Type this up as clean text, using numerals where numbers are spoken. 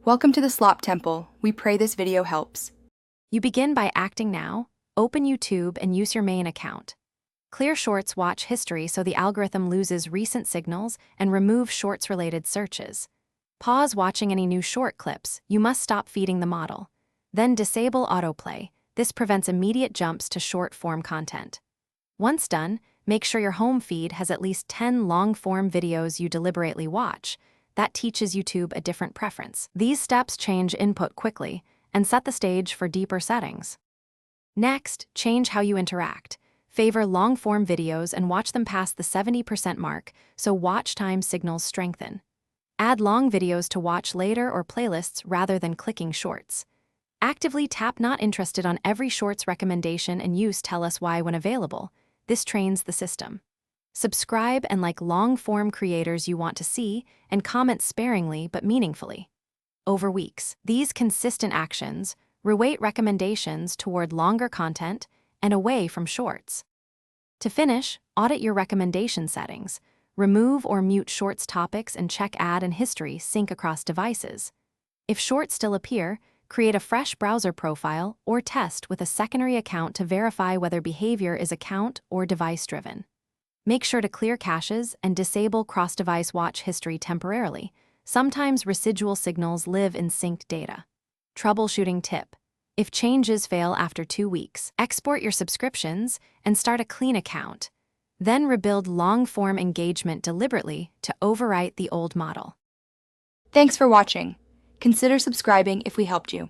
Welcome to the Slop Temple. We pray this video helps. You begin by acting now, open YouTube and use your main account. Clear Shorts watch history so the algorithm loses recent signals and remove Shorts-related searches. Pause watching any new short clips. You must stop feeding the model. Then disable autoplay. This prevents immediate jumps to short-form content. Once done, make sure your home feed has at least 10 long-form videos you deliberately watch. That teaches YouTube a different preference. These steps change input quickly and set the stage for deeper settings. Next, change how you interact. Favor long-form videos and watch them past the 70% mark so watch time signals strengthen. Add long videos to watch later or playlists rather than clicking shorts. Actively tap not interested on every shorts recommendation and use tell us why when available. This trains the system. Subscribe and like long-form creators you want to see and comment sparingly but meaningfully. Over weeks, these consistent actions reweight recommendations toward longer content and away from shorts. To finish, audit your recommendation settings. Remove or mute shorts topics and check ad and history sync across devices. If shorts still appear, create a fresh browser profile or test with a secondary account to verify whether behavior is account or device-driven. Make sure to clear caches and disable cross-device watch history temporarily. Sometimes residual signals live in synced data. Troubleshooting tip. If changes fail after 2 weeks, export your subscriptions and start a clean account. Then rebuild long-form engagement deliberately to overwrite the old model. Thanks for watching. Consider subscribing if we helped you.